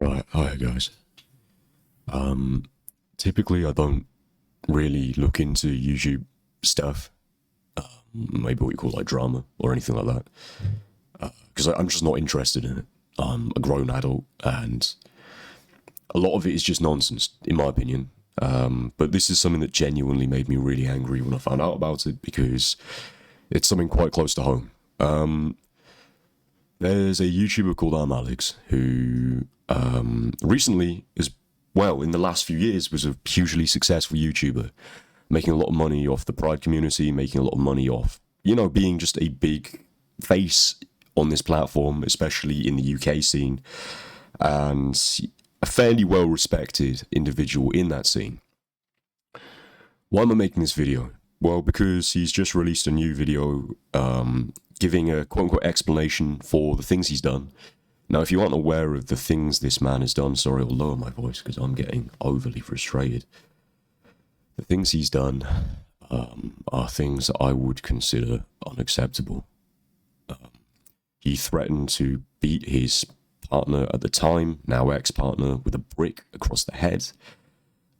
Right, hi guys. Typically I don't really look into YouTube stuff, maybe what you call like drama or anything like that, because I'm just not interested in it. I'm a grown adult, and a lot of it is just nonsense, in my opinion. But this is something that genuinely made me really angry when I found out about it because it's something quite close to home. There's a YouTuber called Imallex who recently is, well, in the last few years, was a hugely successful YouTuber, making a lot of money off the Pride community, making a lot of money off, being just a big face on this platform, especially in the UK scene, and a fairly well respected individual in that scene. Why am I making this video? Well, because he's just released a new video giving a quote unquote explanation for the things he's done. Now, if you aren't aware of the things this man has done, sorry, I'll lower my voice because I'm getting overly frustrated. The things he's done are things that I would consider unacceptable. He threatened to beat his partner at the time, now ex-partner, with a brick across the head.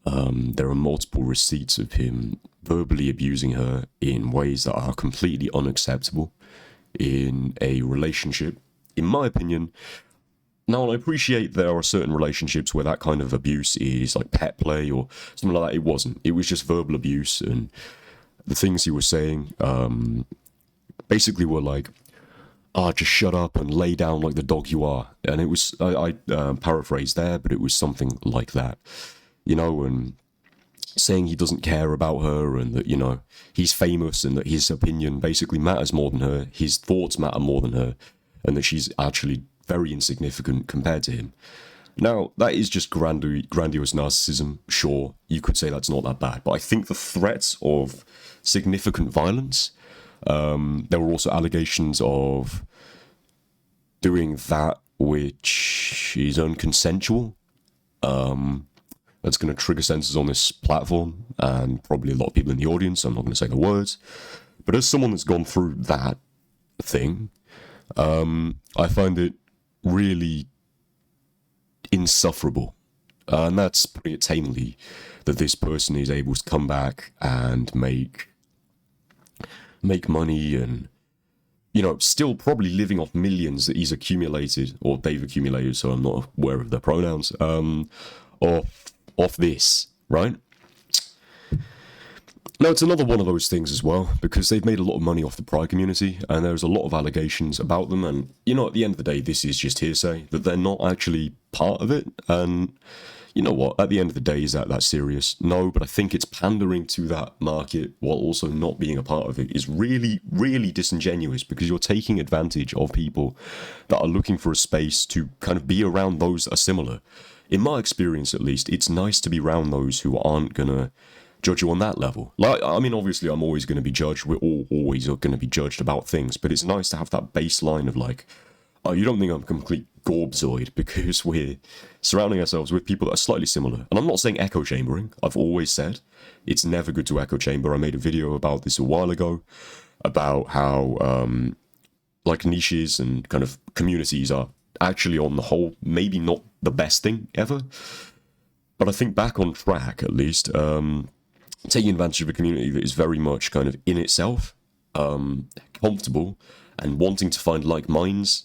There are multiple receipts of him verbally abusing her in ways that are completely unacceptable in a relationship, in my opinion. Now, I appreciate there are certain relationships where that kind of abuse is like pet play or something like that. It wasn't. It was just verbal abuse, and the things he was saying basically were like, just shut up and lay down like the dog you are. And it was, I paraphrased there, but it was something like that, and saying he doesn't care about her and that, he's famous and that his opinion basically matters more than her, his thoughts matter more than her, and that she's actually very insignificant compared to him. Now, that is just grandiose narcissism. Sure, you could say that's not that bad, but I think the threats of significant violence, there were also allegations of doing that which is unconsensual. That's going to trigger senses on this platform and probably a lot of people in the audience. I'm not going to say the words. But as someone that's gone through that thing, I find it really insufferable. And that's putting it tamely, that this person is able to come back and make money and, still probably living off millions that he's accumulated, or they've accumulated, so I'm not aware of their pronouns, off this, right? Now, it's another one of those things as well, because they've made a lot of money off the Pride community, and there's a lot of allegations about them, and, at the end of the day, this is just hearsay, that they're not actually part of it, and you know what, at the end of the day, is that serious? No, but I think it's pandering to that market while also not being a part of it is really, really disingenuous, because you're taking advantage of people that are looking for a space to kind of be around those that are similar. In my experience, at least, it's nice to be around those who aren't gonna judge you on that level. Like, I mean, obviously, I'm always going to be judged. We're all always going to be judged about things, but it's nice to have that baseline of like, oh, you don't think I'm a complete gorbzoid because we're surrounding ourselves with people that are slightly similar. And I'm not saying echo chambering. I've always said it's never good to echo chamber. I made a video about this a while ago about how like niches and kind of communities are actually on the whole maybe not the best thing ever. But I think back on track, at least, taking advantage of a community that is very much kind of in itself, comfortable, and wanting to find like minds,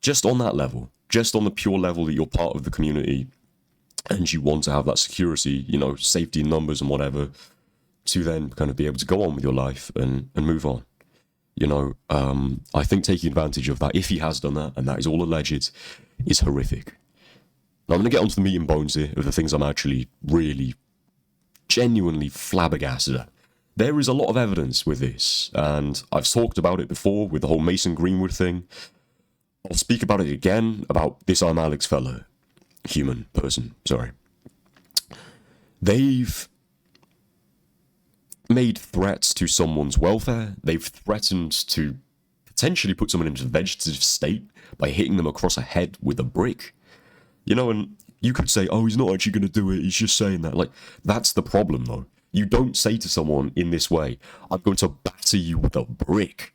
just on that level, just on the pure level that you're part of the community and you want to have that security, safety in numbers and whatever, to then kind of be able to go on with your life and move on. I think taking advantage of that, if he has done that, and that is all alleged, is horrific. Now, I'm going to get onto the meat and bones here of the things I'm actually really genuinely flabbergasted at. There is a lot of evidence with this, and I've talked about it before with the whole Mason Greenwood thing. I'll speak about it again, about this Imallex fella. Person, sorry. They've made threats to someone's welfare. They've threatened to potentially put someone into a vegetative state by hitting them across a head with a brick. And you could say, oh, he's not actually going to do it, he's just saying that. Like, that's the problem, though. You don't say to someone in this way, I'm going to batter you with a brick.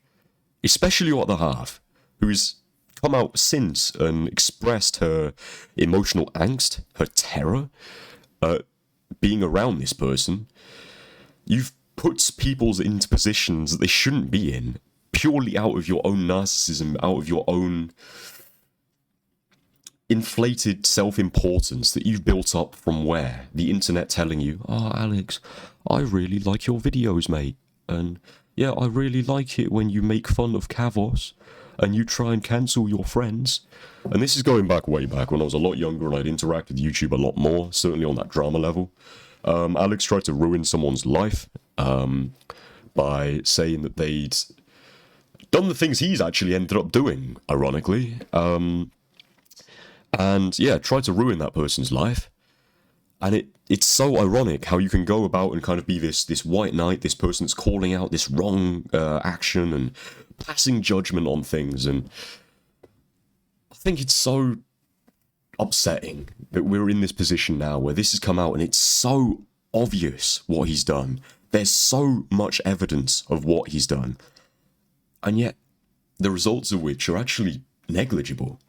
Especially your other half, who is come out since and expressed her emotional angst, her terror, being around this person. You've put people into positions that they shouldn't be in, purely out of your own narcissism, out of your own inflated self-importance that you've built up from where? The internet telling you, oh, Alex, I really like your videos, mate. And yeah, I really like it when you make fun of Kavos and you try and cancel your friends. And this is going back way back when I was a lot younger and I'd interact with YouTube a lot more, certainly on that drama level. Alex tried to ruin someone's life by saying that they'd done the things he's actually ended up doing, ironically. And yeah, tried to ruin that person's life. And it's so ironic how you can go about and kind of be this white knight, this person that's calling out this wrong action and passing judgment on things. And I think it's so upsetting that we're in this position now where this has come out and it's so obvious what he's done. There's so much evidence of what he's done. And yet, the results of which are actually negligible.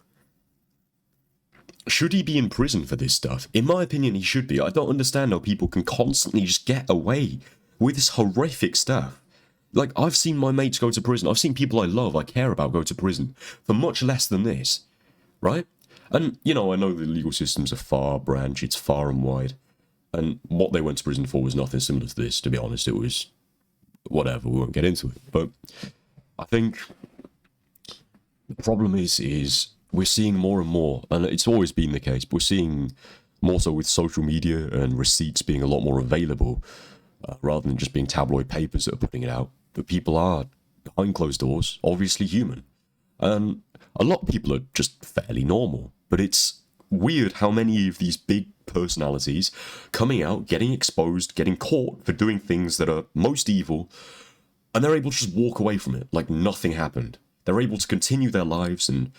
Should he be in prison for this stuff? In my opinion, he should be. I don't understand how people can constantly just get away with this horrific stuff. Like, I've seen my mates go to prison. I've seen people I love, I care about, go to prison for much less than this, right? And, you know, I know the legal systems are far branch, it's far and wide. And what they went to prison for was nothing similar to this, to be honest. It was whatever, we won't get into it. But I think the problem is we're seeing more and more, and it's always been the case, but we're seeing more so with social media and receipts being a lot more available, rather than just being tabloid papers that are putting it out, that people are, behind closed doors, obviously human. And a lot of people are just fairly normal, but it's weird how many of these big personalities coming out, getting exposed, getting caught for doing things that are most evil, and they're able to just walk away from it like nothing happened. They're able to continue their lives, and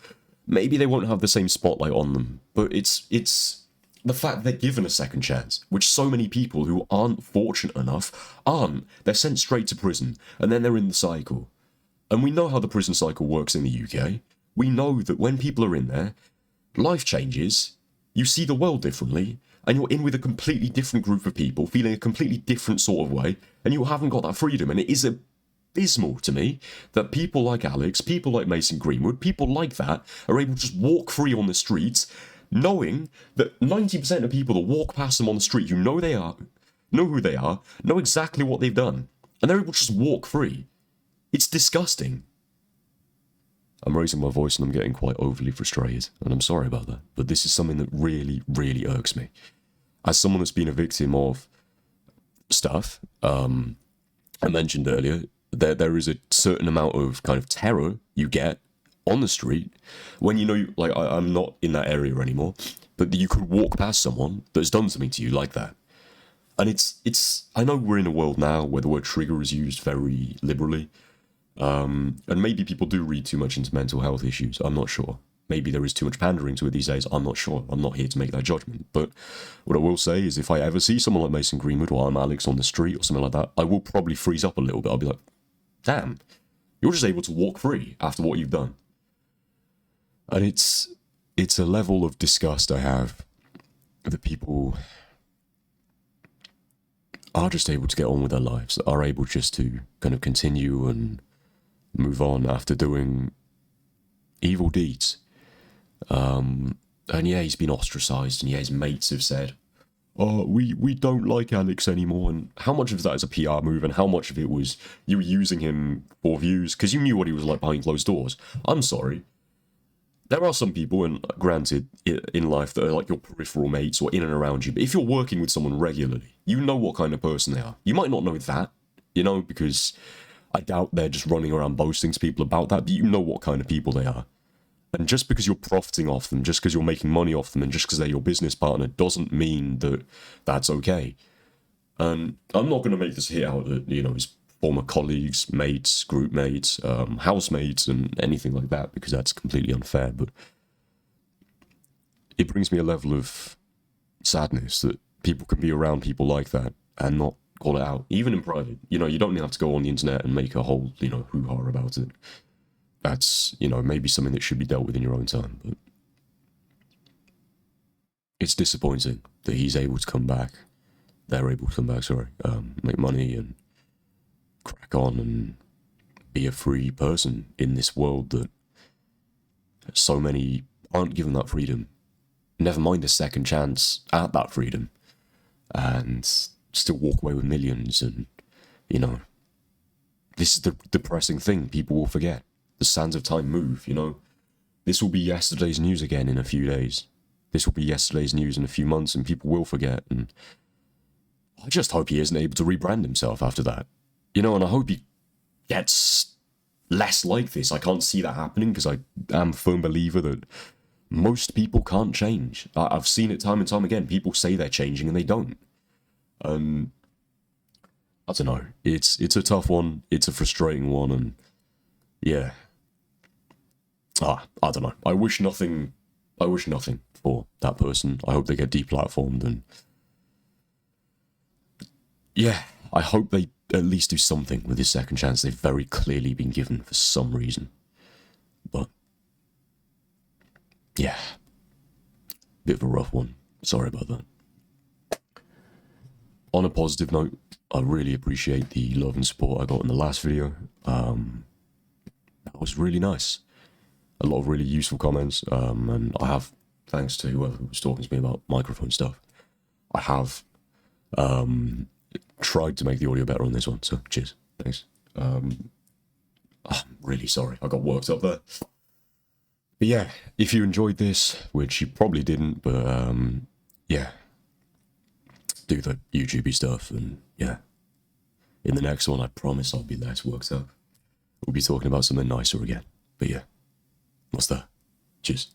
maybe they won't have the same spotlight on them, but it's the fact they're given a second chance, which so many people who aren't fortunate enough aren't. They're sent straight to prison, and then they're in the cycle. And we know how the prison cycle works in the UK. We know that when people are in there, life changes, you see the world differently, and you're in with a completely different group of people, feeling a completely different sort of way, and you haven't got that freedom. And it is abysmal to me that people like Alex, people like Mason Greenwood, people like that are able to just walk free on the streets, knowing that 90% of people that walk past them on the street, know who they are, know exactly what they've done, and they're able to just walk free. It's disgusting. I'm raising my voice and I'm getting quite overly frustrated, and I'm sorry about that, but this is something that really, really irks me. As someone that's been a victim of stuff, I mentioned earlier, there is a certain amount of kind of terror you get on the street when you know, like, I'm not in that area anymore, but you could walk past someone that's done something to you like that. And it's I know we're in a world now where the word trigger is used very liberally, and maybe people do read too much into mental health issues. I'm not sure. Maybe there is too much pandering to it these days. I'm not sure. I'm not here to make that judgment. But what I will say is if I ever see someone like Mason Greenwood or I'm Alex on the street or something like that, I will probably freeze up a little bit. I'll be like, damn, you're just able to walk free after what you've done. And it's a level of disgust I have that people are just able to get on with their lives, are able just to kind of continue and move on after doing evil deeds. And yeah, he's been ostracized, and yeah, his mates have said, oh, we don't like Alex anymore. And how much of that is a PR move, and how much of it was you using him for views because you knew what he was like behind closed doors? I'm sorry. There are some people, and granted, in life that are like your peripheral mates or in and around you, but if you're working with someone regularly, you know what kind of person they are. You might not know that, because I doubt they're just running around boasting to people about that, but you know what kind of people they are. And just because you're profiting off them, just because you're making money off them, and just because they're your business partner, doesn't mean that that's okay. And I'm not going to make this hit out that, his former colleagues, mates, group mates, housemates, and anything like that, because that's completely unfair. But it brings me a level of sadness that people can be around people like that and not call it out, even in private. You don't have to go on the internet and make a whole, hoo-ha about it. that's, you know, maybe something that should be dealt with in your own time. But it's disappointing that he's able to come back. They're able to come back, sorry, make money and crack on and be a free person in this world that so many aren't given that freedom. Never mind a second chance at that freedom, and still walk away with millions. And, you know, this is the depressing thing. People will forget. The sands of time move, you know. This will be yesterday's news again in a few days. This will be yesterday's news in a few months, and people will forget. And I just hope he isn't able to rebrand himself after that. You know, and I hope he gets less like this. I can't see that happening, because I am a firm believer that most people can't change. I've seen it time and time again. People say they're changing and they don't. I don't know. It's a tough one. It's a frustrating one, and yeah. I don't know. I wish nothing for that person. I hope they get deplatformed, and yeah, I hope they at least do something with this second chance they've very clearly been given for some reason. But yeah, bit of a rough one. Sorry about that. On a positive note, I really appreciate the love and support I got in the last video. That was really nice. A lot of really useful comments, and I have, thanks to whoever was talking to me about microphone stuff, I have tried to make the audio better on this one, so cheers, thanks. I'm really sorry, I got worked up there. But yeah, if you enjoyed this, which you probably didn't, but yeah, do the YouTubey stuff, and yeah, in the next one I promise I'll be less worked up. We'll be talking about something nicer again, but yeah, what's that? Cheers.